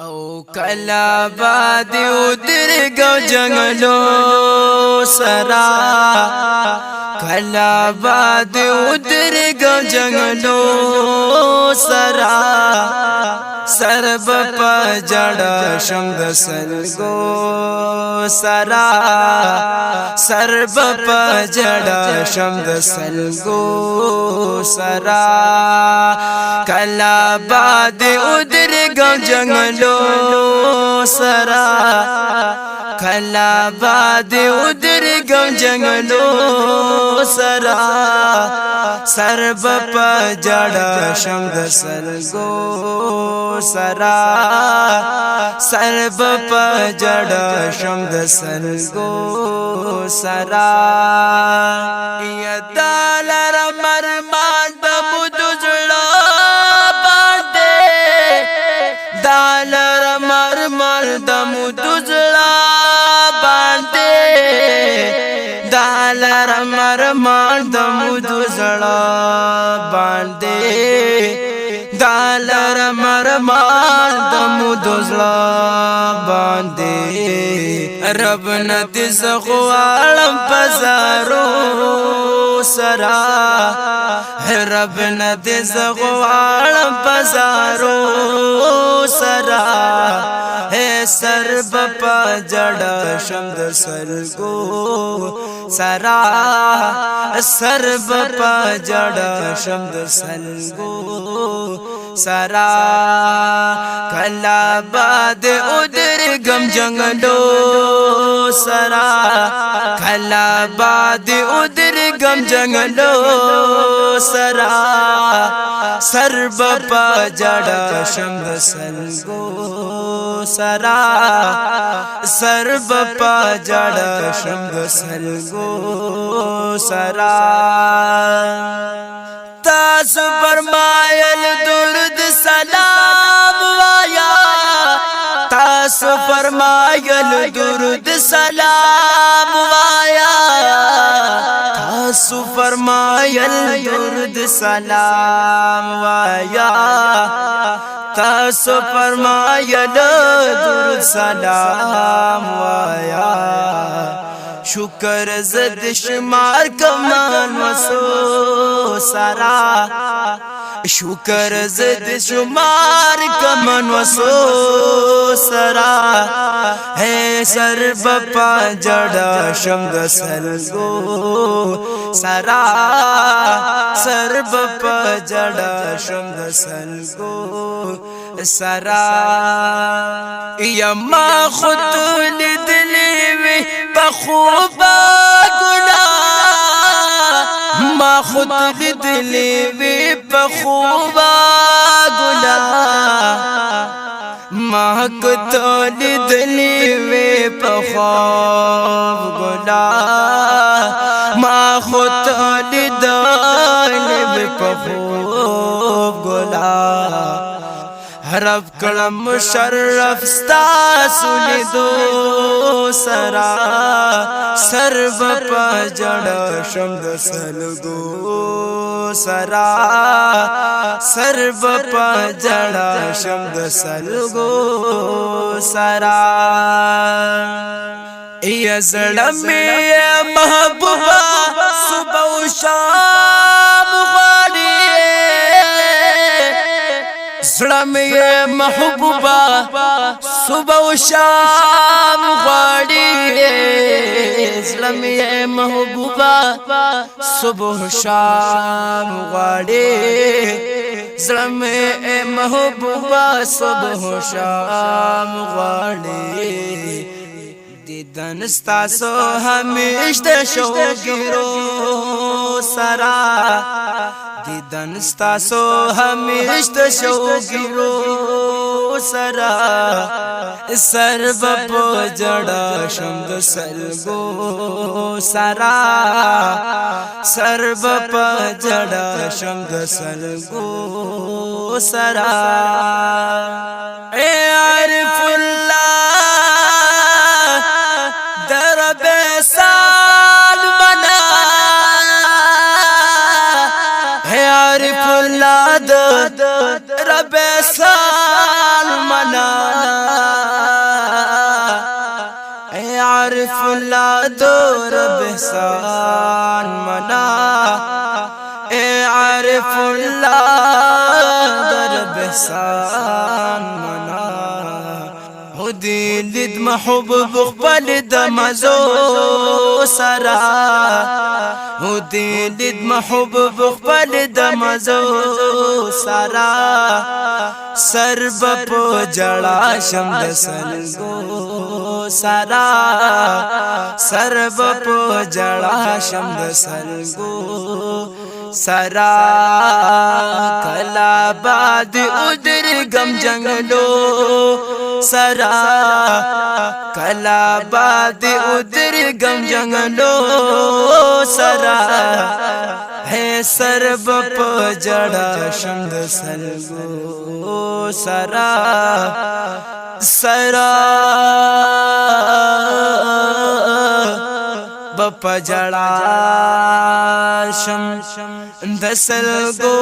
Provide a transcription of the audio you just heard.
او کلا باد ودرګو جنگلو سرا کلا باد ودرګو جنگلو سرا سرب پجړ شم د سلګو سرا سرب پجړ شم د سلګو سرا کلا باد ودرګو جنگلو سرا کلا باد ودرګو جنگلو سرا سرب پجړ شم د سلګو سرا سرب پجړ شم د سلګو سرا یدالر مرمان د مدزړه باندې دالر مرمان د مدزړه باندې دالر مرمان د مدزړه باندې دالر مرمان د مدزړه باندې رب ند زغوالم پزارو سرا رب ند زغوالم پزارو سرا ہے سرب پجړ شم د سلګو سرا سرب پجړ شم د سلګو سرا کلا باد ودرګم جنگلو سرا کلا باد ودرګم جنگلو سرا سرب پجړ شم د سلګو سرا سرب پجړ شم د سلګو سرا تاسو فرمایل درود سلام وایا تاسو فرمایل درود سلام وایا تاسو فرمایل درود سلام وایا تاسو فرمایل درود سلام وایا شکر زد شمار کمان وسو سرا شکر زد شمار کمان وسو سرا ہے سرب پجړ شم د سلګو سرا سرب پجړ شم د سلګو سرا یما خود لیدلی وی بخوبا ګنا ما خود لیدلی وی بخوبا ګنا ما خود لیدلی وی بخوب ګنا ما خود لیدلی وی بخوب ګنا رب کلم مشرف ستاسو لیدو سرا سرب پجړ شم د سلګو سرا سرب پجړ شم د سلګو سرا ای زړه مې محبوبا صبح او شام غواړي زړه مې محبوبا صبح او شام غواړي زړه مې محبوبا صبح او شام غواړي زړه مې محبوبا صبح او شام غواړي دیدن ستاسو همیشه شوګیرو سرا دیدن ستاسو همیشه شوګیرو سرا سرب پجړ شم د سلګو سرا سرب پجړ شم د سلګو سرا اے عارف الله درب سال منا ہے عارف الله رب سال منا عارف الله دور بحسان منا اے عارف الله در بحسان منا هدي لد محبوب خپل د مزو سرا هدي لد محبوب خپل د مزو سرا سرب په جړا شم د سلګو سرا سرب په جړا شم د سلګو سرا کلا باد ادر گم جنگلو سرا کلا باد ادر گم جنگلو سرا ہے سرب په جڑا شند سلگو سرا سرا بپ جڑا شم دسلگو